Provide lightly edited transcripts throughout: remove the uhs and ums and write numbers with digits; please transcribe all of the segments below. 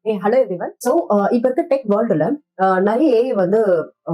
Hey, hello everyone. So, இப்போ இருக்க tech வேர்ல்டுல நிறைய ஏஐ வந்து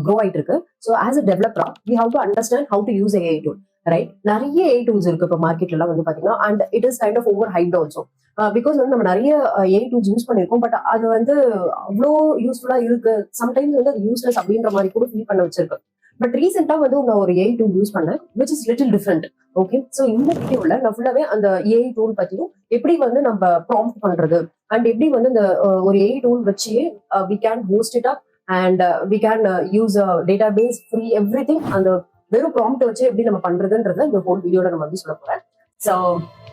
க்ரோ ஆயிட்டு இருக்கு. ஸோ ஆஸ் அ டெவலப்பரா we have to understand how to use AI tool, right? நிறைய ஏஐ டூல்ஸ் இருக்கு இப்போ மார்க்கெட்ல எல்லாம் வந்து பாத்தீங்கன்னா, and it is kind of overhyped also. Because வந்து நம்ம நிறைய ஏஐ டூல்ஸ் யூஸ் பண்ணிருக்கோம், பட் அது வந்து அவ்வளோ யூஸ்ஃபுல்லா இருக்கு. சம்டைம்ஸ் வந்து அது யூஸ்லெஸ் அப்படின்ற மாதிரி கூட ஃபீல் பண்ண வச்சிருக்கு. பட் ரீசெண்டா வந்து நான் ஒரு ஏஐ டூல் யூஸ் பண்ணேன், which is little different. Okay, so இந்த வீடியோல நான் ஃபுல்லாவே அந்த ஏஐ டூல் பத்தியும் எப்படி வந்து நம்ம ப்ராம்ப்ட் பண்றது அண்ட் எப்படி வந்து இந்த ஒரு ஏஐ டூல் வச்சு we can host it up and we can use database free everything. அந்த வெறும் ப்ராம்ப்ட் வச்சு எப்படி நம்ம பண்றதுன்றத இந்த ஹோல் வீடியோல நம்ம வந்து சொல்ல போறேன். So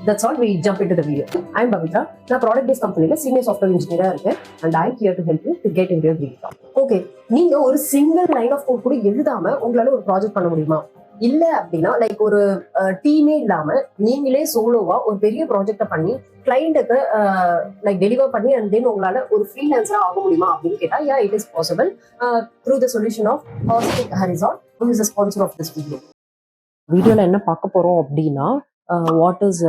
that's all, we jump into the video. I am Pavithra. நான் ப்ராடக்ட் பேஸ் கம்பெனில சீனியர் சாஃப்ட்வேர் இன்ஜினியரா இருக்கேன் and I here to help you to get into your video. Okay, நீங்க ஒரு சிங்கிள் லைன் ஆஃப் கோட் கூட எழுதாம உங்களால ஒரு ப்ராஜெக்ட் பண்ண முடியுமா? இல்ல அப்படின்னா லைக் ஒரு டீமே இல்லாம நீங்களே சோலோவா ஒரு பெரிய ப்ராஜெக்ட பண்ணி கிளைண்ட்டுக்கு லைக் டெலிவர் பண்ணி அண்ட் தென் உங்களால ஒரு ஃப்ரீலான்சரா ஆக முடியுமா அப்படின்னு கேட்டா, yeah, it is possible through the solution of Horizon, who is the sponsor of this video. வீடியோல என்ன பார்க்க போறோம் அப்படின்னா, வாட் இஸ்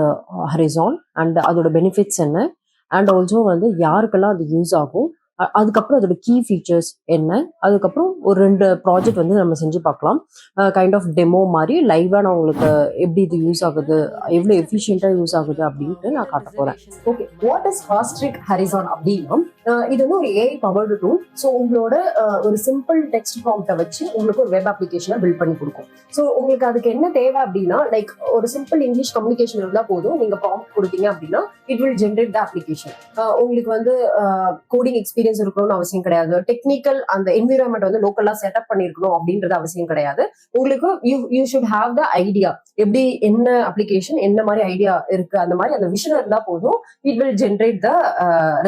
ஹரிசான் அண்ட் அதோட பெனிஃபிட்ஸ் என்ன, அண்ட் ஆல்சோ வந்து யாருக்கெல்லாம் அது யூஸ் ஆகும், அதுக்கப்புறம் அதோட கீ ஃபீச்சர்ஸ் என்ன, அதுக்கப்புறம் ஒரு 2 ப்ராஜெக்ட் வந்து நம்ம செஞ்சு பார்க்கலாம். கைண்ட் ஆஃப் டெமோ மாதிரி லைவா நான் உங்களுக்கு எப்படி இது யூஸ் ஆகுது, எவ்வளவு எஃபிஷியன்டா யூஸ் ஆகுது அப்படின்ட்டு நான் காட்ட போறேன். ஓகே, வாட் இஸ் ஹாஸ்ட்ரிக் ஹரிசான் அப்படின்னா, இது வந்து ஒரு ஏஐ பவர்டு டூல். ஸோ உங்களோட ஒரு சிம்பிள் டெக்ஸ்ட் ப்ராம்ப்டை வச்சு உங்களுக்கு ஒரு வெப் அப்ளிகேஷனை பில்ட் பண்ணி கொடுக்கும். ஸோ உங்களுக்கு அதுக்கு என்ன தேவை அப்படின்னா, லைக் ஒரு சிம்பிள் இங்கிலீஷ் கம்யூனிகேஷன் இருந்தால் போதும். நீங்க ப்ராம்ப்ட் கொடுத்தீங்க அப்படின்னா it will generate the application. உங்களுக்கு வந்து கோடிங் எக்ஸ்பீரியன்ஸ் இருக்கணும்னு அவசியம் கிடையாது. டெக்னிக்கல் அந்த என்விரான்மெண்ட் வந்து லோக்கலா செட்டப் பண்ணிருக்கணும் அப்படின்றது அவசியம் கிடையாது. உங்களுக்கு you should have the idea, எப்படி என்ன அப்ளிகேஷன் என்ன மாதிரி ஐடியா இருக்கு, அந்த மாதிரி அந்த விஷயம் இருந்தா போதும். It will generate the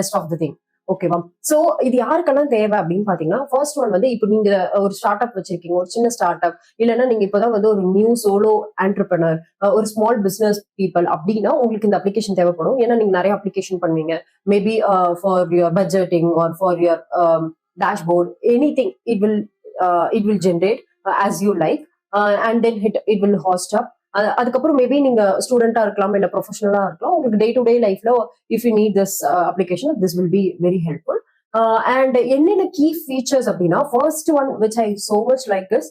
rest of the thing. ஓகேவா? சோ இது யாருக்கெல்லாம் தேவை அப்படின்னு பாத்தீங்கன்னா, ஃபர்ஸ்ட் ஒன் வந்து இப்போ நீங்க ஒரு ஸ்டார்ட் அப் வச்சிருக்கீங்க, ஒரு சின்ன ஸ்டார்ட் அப், இல்லைன்னா நீங்க இப்பதான் வந்து ஒரு நியூ சோலோ ஆண்டர்பிரனர், ஒரு ஸ்மால் பிசினஸ் பீப்புள் அப்படின்னா உங்களுக்கு இந்த அப்ளிகேஷன் தேவைப்படும். ஏன்னா நீங்க நிறைய அப்ளிகேஷன் பண்ணுவீங்க, maybe for your budgeting or for your dashboard, anything. It will generate as you like, and then it will host up. அதுக்கப்புறம் மேபி நீங்க ஸ்டூடெண்டா இருக்கலாம், இல்ல ப்ரொஃபஷனலா இருக்கலாம். உங்களுக்கு டே டு டே லைஃப்ல if you need this application, this will be very helpful. And என்னென்ன key features அப்படின்னா, first one which I so much like is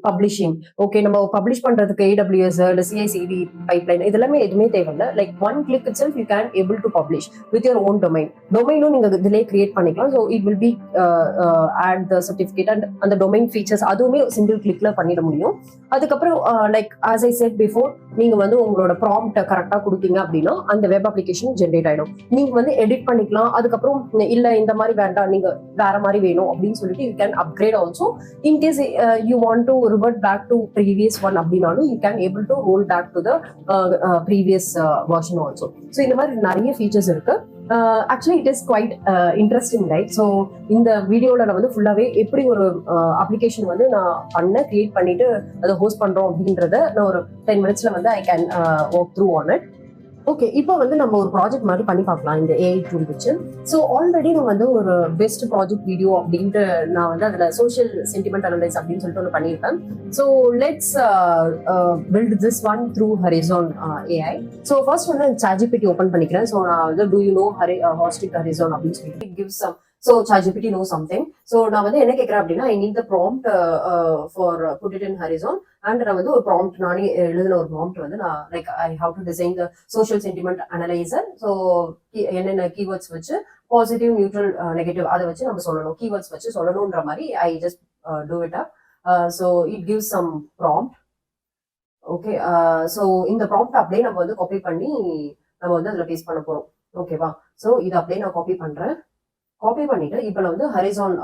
publishing. Okay, நம்ம பப்ளிஷ் பண்றதுக்கு AWS இல்ல CI/CD பைப்லைன் இதெல்லாமே எதுவுமே தேவையில்லை. Like one click itself you can able to publish with your own டொமைனும் நீங்க இதிலே கிரியேட் பண்ணிக்கலாம். So it will be add the certificate and அந்த டொமைன் ஃபீச்சர்ஸ் அதுவுமே சிங்கிள் கிளிக்ல பண்ணிட முடியும். அதுக்கப்புறம் like as I said before, நீங்க வந்து உங்களோட ப்ராம்ப்ட் கரெக்டா கொடுத்தீங்க அப்படின்னா அந்த வெப் அப்ளிகேஷன் ஜென்ரேட் ஆயிடும். நீங்க வந்து எடிட் பண்ணிக்கலாம். அதுக்கப்புறம் இல்ல இந்த மாதிரி வேண்டாம், நீங்க வேற மாதிரி வேணும் அப்படின்னு சொல்லிட்டு you can upgrade also. In case you want to revert back to previous one அப்படினாலும் you can able to roll back to the previous version also. So இந்த மாதிரி நிறைய features இருக்கு. Actually it is quite interesting, right? So இந்த வீடியோல நான் வந்து ஃபுல்லாவே எப்படி ஒரு அப்ளிகேஷன் வந்து நான் கிரியேட் பண்ணிட்டு அதை ஹோஸ்ட் பண்றோம் அப்படின்றத நான் ஒரு 10 minutesல வந்து I can walk through on it. Okay, இப்போ வந்து நம்ம ஒரு ப்ராஜெக்ட் மாதிரி பண்ணி பார்க்கலாம் இந்த ஏஐ டூல் வச்சு. ஸோ ஆல்ரெடி நான் வந்து ஒரு பெஸ்ட் ப்ராஜெக்ட் வீடியோ அப்படின்ட்டு நான் வந்து அதில் சோஷியல் சென்டிமெண்ட் அனலைஸ் அப்படின்னு சொல்லிட்டு ஒன்று பண்ணியிருப்பேன். So let's build this one through Horizon AI. So first வந்து ChatGPT ஓப்பன் பண்ணிக்கிறேன். ஸோ நான் வந்து டூ யூ நோ ஹாஸ்டிக் ஹரிசான் அப்படின்னு சொல்லிட்டு it gives some. So ChatGPT knows something. So நான் வந்து என்ன கேட்கிறேன் அப்படின்னா, I need the prompt for put it in Horizon. And நான் வந்து ஒரு prompt நானே எழுதின ஒரு prompt வந்து நான் like I have to design the social sentiment analyzer. So என்னென்ன keywords வச்சு பாசிட்டிவ், நியூட்ரல், நெகட்டிவ் அதை வச்சு நம்ம சொல்லணும், keywords வச்சு சொல்லணும்ன்ற மாதிரி I just do it up. So it gives some prompt. Okay, so இந்த prompt அப்படியே நம்ம வந்து காப்பி பண்ணி நம்ம வந்து அதில் பேஸ்ட் பண்ண போறோம். ஓகேவா? ஸோ இதை அப்படியே நான் காப்பி பண்றேன். காப்பி பண்ணிட்டு இப்போ நான் வந்து ஹரிசான்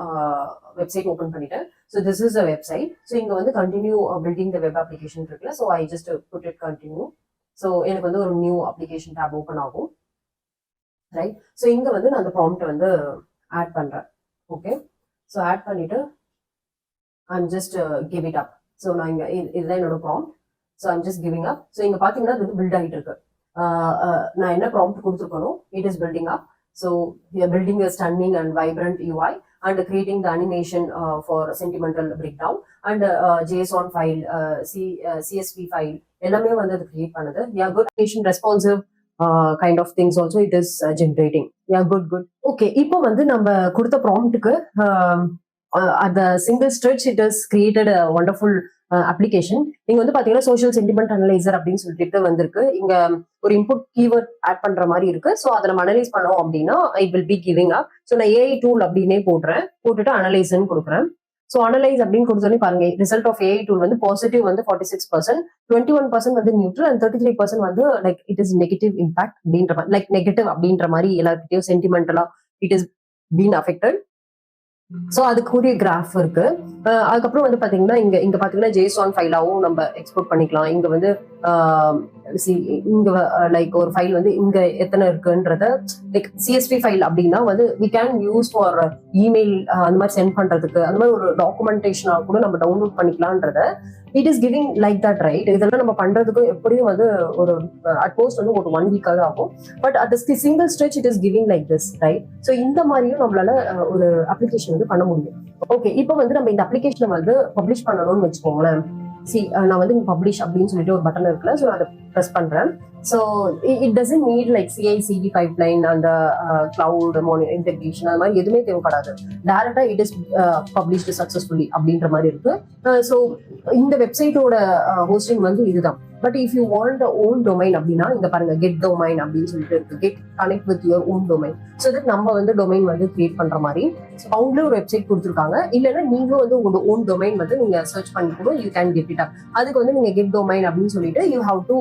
வெப்சைட் ஓப்பன் பண்ணிட்டேன். So this is a website. So இங்க வந்து continue building the web application இருக்குல்ல. So I just put it continue. So எனக்கு வந்து ஒரு நியூ அப்ளிகேஷன் டேப் ஓப்பன் ஆகும், ரைட்? ஸோ இங்க வந்து நான் அந்த ப்ராம்ப்ட் வந்து ஆட் பண்றேன். ஓகே, ஸோ ஆட் பண்ணிட்டு I'm just give it up. So நான் இங்க இதுதான் என்னோட prompt. So I'm just giving up. So இங்க பாத்தீங்கன்னா இது வந்து பில்ட் ஆகிட்டு இருக்கு. நான் என்ன ப்ராம்ப்ட் கொடுத்துருக்கணும், it is building up. So we are building a stunning and vibrant UI and creating the animation for sentimental breakdown and JSON file, CSV file எல்லாமே வந்து அது கிரியேட் பண்ணுது. We are good, animation responsive, kind of things also it is generating. Yeah, good good. Okay, இப்போ வந்து நம்ம கொடுத்த ப்ராம்ப்ட்டுக்கு அந்த single stretch it is created wonderful application. நீங்க வந்து பாத்தீங்கன்னா சோஷியல் சென்டிமெண்ட் அனலைசர் அப்படின்னு சொல்லிட்டு வந்திருக்கு. இங்க ஒரு இன்புட் கீவேர்ட் ஆட் பண்ற மாதிரி இருக்கு. ஸோ அதை நம்ம அனலைஸ் பண்ணோம் அப்படின்னா it will be giving up. So நான் ஏஐ டூல் அப்படின்னே போட்டுட்டு அனலைஸ்ன்னு கொடுக்குறேன். ஸோ அனலைஸ் அப்படின்னு கொடுத்தோன்னே பாருங்க, ரிசல்ட் ஆஃப் ஏஐ டூல் வந்து பாசிட்டிவ் வந்து 46%, 21% வந்து நியூட்ரல் அண்ட் 33% வந்து like it is negative impact அப்படின்ற மாதிரி, லைக் நெகட்டிவ் அப்படின்ற மாதிரி எல்லாருக்கிட்டையும் சென்டிமெண்டலா it is been affected. So அதுக்குரிய கிராஃப் இருக்கு. அதுக்கப்புறம் வந்து பாத்தீங்கன்னா இங்க பாத்தீங்கன்னா ஜேசான் ஃபைலாவும் நம்ம எக்ஸ்போர்ட் பண்ணிக்கலாம். இங்க வந்து இங்க லைக் ஒரு ஃபைல் வந்து இங்க எத்தனை இருக்குன்றத லைக் சிஎஸ்வி ஃபைல் அப்படின்னா வந்து we can use for email அந்த மாதிரி சென்ட் பண்றதுக்கு, அந்த மாதிரி ஒரு டாக்குமெண்டேஷனா கூட நம்ம டவுன்லோட் பண்ணிக்கலான்றத it is giving like that, right? இதெல்லாம் நம்ம பண்றதுக்கு எப்படியும் வந்து ஒரு அட்மோஸ்ட் வந்து ஒரு 1 வீக்காக ஆகும். But at single stretch it is giving like this, right? So இந்த மாதிரியும் நம்மளால ஒரு அப்ளிகேஷன் வந்து பண்ண முடியும். ஓகே, இப்போ வந்து நம்ம இந்த அப்ளிகேஷனை வந்து பப்ளிஷ் பண்ணணும்னு வச்சுக்கோங்களேன். நான் வந்து பப்ளிஷ் அப்படின்னு சொல்லிட்டு ஒரு பட்டன் இருக்குல்ல, ஸோ அதை ப்ரெஸ் பண்றேன். So it doesn't NEET like CICD pipeline, அந்த கிளவுட் இன்டெகிரேஷன் அந்த மாதிரி எதுவுமே தேவைப்படாது. டைரக்டா இட் இஸ் பப்ளிஷ்டு சக்சஸ்ஃபுல்லி அப்படின்ற மாதிரி இருக்கு. ஸோ இந்த வெப்சைட்டோட ஹோஸ்டிங் வந்து இதுதான். But if you want own domain அப்படின்னா இங்க பாருங்க, கெட் டொமைன் அப்படின்னு சொல்லிட்டு இருக்கு. Get connect with your own domain. So that நம்ம வந்து டொமைன் வந்து கிரியேட் பண்ற மாதிரி அவங்களே ஒரு வெப்சைட் கொடுத்துருக்காங்க. இல்லைன்னா நீங்களும் வந்து உங்களோட ஓன் டொமைன் வந்து நீங்க சர்ச் பண்ணி கூட you can get it up. அதுக்கு வந்து நீங்க கெட் டொமைன் அப்படின்னு சொல்லிட்டு you have to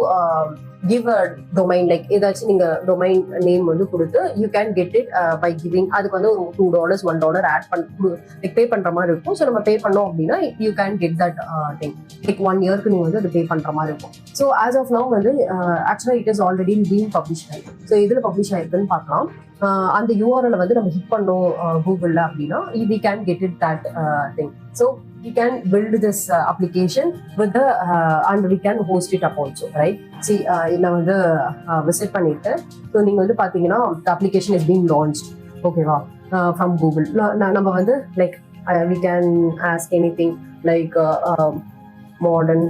give a domain, like ஏதாச்சும் நீங்க டொமைன் நேம் வந்து கொடுத்து you can get it by giving. அதுக்கு வந்து ஒரு $2 $1 ஆட் பண்ணி பே பண்ற மாதிரி இருக்கும். ஸோ நம்ம பே பண்ணோம் அப்படின்னா you can get that thing. Like 1 இயர்க்கு நீங்க வந்து அது பே பண்ற மாதிரி இருக்கும். ஸோ ஆஸ் ஆஃப் நவ் வந்து ஆக்சுவலா it is already been publish ஆயிருக்கு. ஸோ இதுல பப்ளிஷ் ஆயிருக்குன்னு பார்க்கலாம். அந்த யூஆர்எல் வந்து நம்ம ஹிட் பண்ணோம் கூகுள்ல அப்படின்னா we can get it that thing. So we can build this application with the and we can host it up also, right? See, நான் வந்து விசிட் பண்ணிட்டேன். ஸோ நீங்க வந்து பாத்தீங்கன்னா the application is being launched, ஓகேவா, from Google. நம்ம வந்து like we can ask anything like modern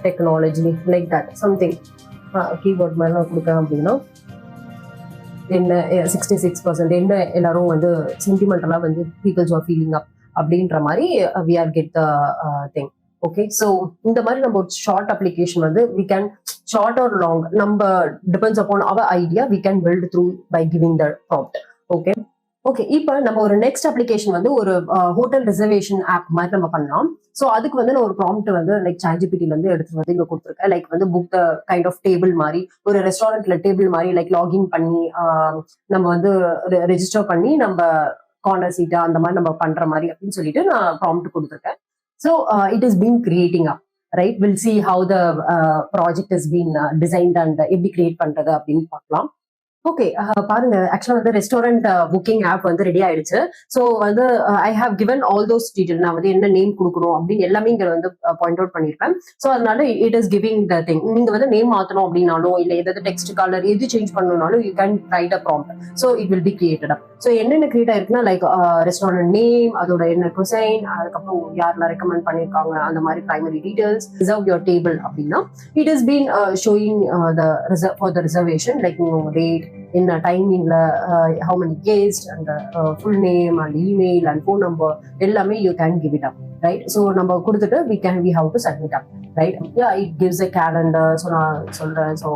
technology like that, something keyword மாதிரி கொடுக்கலாம் அப்படின்னா என்ன 66% என்ன எல்லாரும் வந்து சென்டிமெண்டலா வந்து பீப்புள்ஸ் ஆர் ஃபீலிங் அப் அப்படின்ற மாதிரி we are get the thing. Okay, so இந்த மாதிரி நம்ம ஒரு ஷார்ட் அப்ளிகேஷன் வந்து we can short or long நம்ம depends upon our idea we can build through by giving the prompt. Okay okay, இப்போ நம்ம ஒரு நெக்ஸ்ட் அப்ளிகேஷன் வந்து ஒரு ஹோட்டல் ரிசர்வேஷன் ஆப் மாதிரி நம்ம பண்ணலாம். ஸோ அதுக்கு வந்து நான் ஒரு ப்ராம்ப்ட் வந்து லைக் சாட்ஜிபிடில இருந்து எடுத்துட்டு வந்து இங்க கொடுத்துருக்கேன். லைக் வந்து book the kind of table மாதிரி, ஒரு ரெஸ்டாரண்ட்ல டேபிள் மாதிரி லைக் லாகின் பண்ணி நம்ம வந்து ரெஜிஸ்டர் பண்ணி நம்ம கார்னர் சீட்டா அந்த மாதிரி நம்ம பண்ற மாதிரி அப்படின்னு சொல்லிட்டு நான் ப்ராம்ப்ட் கொடுத்துருக்கேன். So it is been creating up, right? Will see how the project is been designed and எப்படி கிரியேட் பண்றது அப்படின்னு பார்க்கலாம். ஓகே, பாருங்க, ஆக்சுவலா வந்து ரெஸ்டாரண்ட் புக்கிங் ஆப் வந்து ரெடி ஆயிடுச்சு. ஸோ வந்து I have given all those detail. நான் வந்து என்ன நேம் கொடுக்கணும் அப்படின்னு எல்லாமே இங்க வந்து பாயிண்ட் அவுட் பண்ணிருப்பேன். ஸோ அதனால it is giving the thing. நீங்க வந்து நேம் மாத்தணும் அப்படின்னாலும் இல்ல ஏதாவது டெக்ஸ்ட் கலர் எது சேஞ்ச் பண்ணணும்னாலும் you can write a prompt. So it will be created up. So என்னென்ன கிரியேட் ஆயிருக்குன்னா லைக் ரெஸ்டாரண்ட் நேம், அதோட என்ன குசைன், அதுக்கப்புறம் யாரெல்லாம் ரெக்கமெண்ட் பண்ணிருக்காங்க அந்த மாதிரி primary details, reserve your table அப்படின்னா it is been showing for the reservation like rate, என்ன டைமிங்ல, how many guests and full name and email and phone number எல்லாமே you can give it up, right? So நம்ம கொடுத்துட்டு we have to submit up, right? Yeah, it gives a calendar. So நான் சொல்றேன், so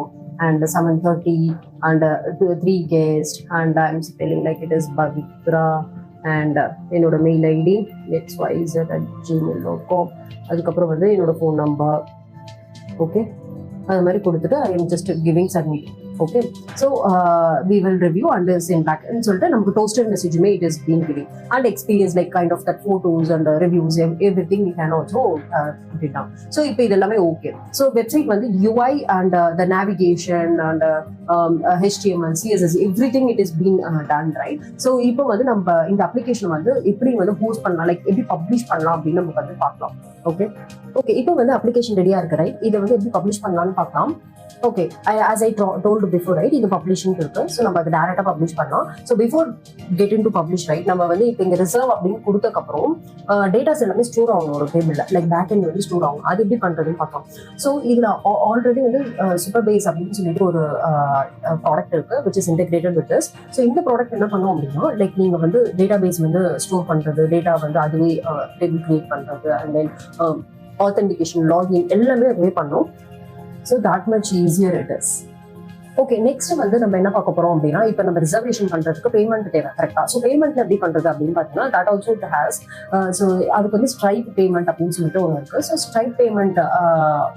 and 7:30 and 3 guests and I'm spelling like it is Bhavitra and என்னோட mail ID xyz@gmail.com. அதுக்கப்புறம் வந்து என்னோட phone number. Okay, அது மாதிரி கொடுத்துட்டு I am just giving submit. Okay, so we will review and send back சொல்லிட்டு நமக்கு toasted மெசேஜுமே it is been giving and experience like kind of that photos and reviews everything we can also put it down. So இப்போ இது எல்லாமே okay. So website வந்து UI and the navigation and HTML CSS everything it is been done, right? So இப்போ வந்து நம்ம இந்த application வந்து எப்படி வந்து ஹோஸ்ட் பண்ணலாம், லைக் எப்படி பப்ளிஷ் பண்ணலாம் அப்படின்னு நம்ம வந்து பார்க்கலாம். ஓகே ஓகே, இப்போ வந்து அப்ளிகேஷன் ரெடியா இருக்கு, ரைட்? இதை வந்து எப்படி பப்ளிஷ் பண்ணலாம்னு பார்க்கலாம். Okay, as I told before, right, இது பப்ளிஷிங் இருக்கு. ஸோ நம்ம அது டேரக்டா பப்ளிஷ் பண்ணலாம். So before get in to publish, right, நம்ம வந்து இப்போ இங்க ரிசர்வ் அப்படின்னு கொடுத்தக்கப்புறம் டேட்டாஸ் எல்லாமே ஸ்டோர் ஆகணும் ஒரு டேபிள்ல, லைக் பேக்கெண்ட் வந்து ஸ்டோர் ஆகும். அது எப்படி பண்றதுன்னு பார்த்தோம். ஸோ இதுல ஆல்ரெடி வந்து சூப்பர் பேஸ் அப்படின்னு சொல்லிட்டு ஒரு ப்ராடக்ட் இருக்கு which is integrated with this. So இந்த ப்ராடக்ட் என்ன பண்ணும் அப்படின்னா, லைக் நீங்க வந்து டேட்டா பேஸ் வந்து ஸ்டோர் பண்றது, டேட்டா வந்து அதுவே டேபிள் கிரியேட் பண்றது, அண்ட் தென் ஆத்தென்டிகேஷன், லாகின் எல்லாமே அதுவே பண்ணும். So that much easier it is. Okay, next வந்து நம்ம என்ன பார்க்க போறோம் அப்படின்னா, இப்போ நம்ம ரிசர்வேஷன் பண்றதுக்கு பேமெண்ட் தேவை, கரெக்டா? ஸோ பேமெண்ட் எப்படி பண்றது அப்படின்னு பார்த்தீங்கன்னா, that also it has. So அதுக்கு வந்து ஸ்ட்ரைப் பேமெண்ட் அப்படின்னு சொல்லிட்டு ஒன்று இருக்கு. ஸோ ஸ்ட்ரைப் பேமெண்ட்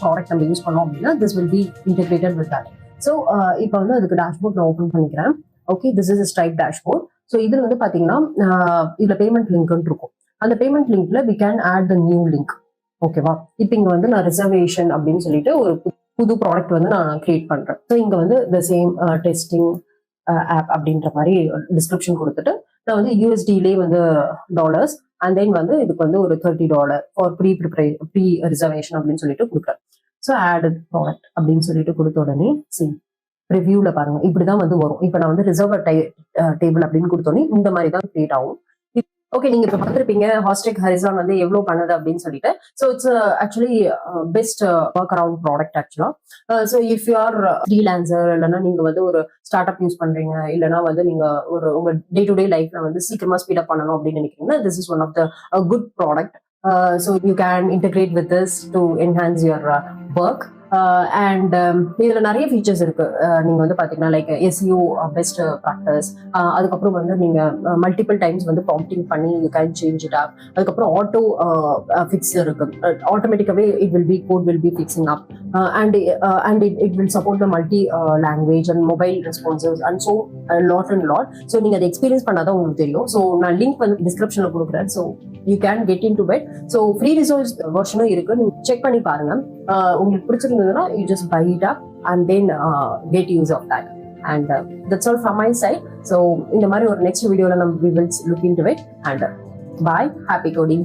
ப்ராடக்ட் நம்ம யூஸ் பண்ணோம் அப்படின்னா, this will B integrated with that. So இப்போ வந்து அதுக்கு டேஷ்போர்ட் நான் ஓப்பன் பண்ணிக்கிறேன். Okay, this is stripe dashboard. So இதுல வந்து பாத்தீங்கன்னா இதுல பேமெண்ட் லிங்க்னு இருக்கும். அந்த பேமெண்ட் லிங்க்ல we can add the new link. ஓகேவா? இப்போ இங்க வந்து நான் ரிசர்வேஷன் அப்படின்னு சொல்லிட்டு ஒரு புது ப்ராடக்ட் வந்து நான் கிரியேட் பண்றேன். ஸோ இங்க வந்து த சேம் டெஸ்டிங் ஆப் அப்படின்ற மாதிரி டிஸ்கிரிப்ஷன் கொடுத்துட்டு நான் வந்து யூஎஸ்டிலே வந்து டாலர்ஸ், அண்ட் தென் வந்து இதுக்கு வந்து ஒரு $30 ஃபார் ப்ரீ ரிசர்வேஷன் அப்படின்னு சொல்லிட்டு கொடுக்குறேன். ஸோ ஆட் ப்ராடக்ட் அப்படின்னு சொல்லிட்டு கொடுத்த உடனே ரிவ்யூல பாருங்க, இப்படிதான் வந்து வரும். இப்போ நான் வந்து ரிசர்வர் டேபிள் அப்படின்னு கொடுத்தோன்னே இந்த மாதிரி தான் கிரியேட் ஆகும். ஓகே, நீங்க இப்ப பார்த்திருப்பீங்க ஹாஸ்டெக் ஹரிசான் வந்து எவ்வளவு பண்ணுது அப்படின்னு சொல்லிட்டு. So it's actually best work around product ஆக்சுவலா. So if you are freelancer, இல்லைன்னா நீங்க வந்து ஒரு ஸ்டார்ட் அப் யூஸ் பண்றீங்க, இல்லைன்னா வந்து நீங்க ஒரு உங்க டே டு டே லைஃப்ல வந்து சீக்கிரமா ஸ்பீட் அப் பண்ணணும் அப்படின்னு நினைக்கிறீங்கன்னா, this is one of the good product. So you can integrate with this to enhance your work. And இதுல நிறைய ஃபீச்சர்ஸ் இருக்கு. நீங்க வந்து பாத்தீங்கன்னா லைக் எஸ்இஓ பெஸ்ட் ப்ராக்டிஸ், அதுக்கப்புறம் வந்து நீங்க மல்டிபிள் டைம்ஸ் வந்து ப்ராம்ப்டிங் பண்ணி you can change it up. அதுக்கப்புறம் ஆட்டோ ஃபிக்ஸ் இருக்கு. ஆட்டோமேட்டிக்காவே code will be fixing up, and it will support the multi language and mobile responsives and so lot and lot. So நீங்க அதை experience பண்ணாதான் உங்களுக்கு தெரியும். ஸோ நான் லிங்க் வந்து டிஸ்கிரிப்ஷன்ல கொடுக்குறேன். So you can get into bed. So free resource வெர்ஷனும் இருக்கு, நீங்க செக் பண்ணி பாருங்க. உங்களுக்கு பிடிச்சிருந்ததுன்னா you just buy it up and then get use of that. And that's all from my side. So இந்த மாதிரி ஒரு next video we will look into it. And bye, happy coding.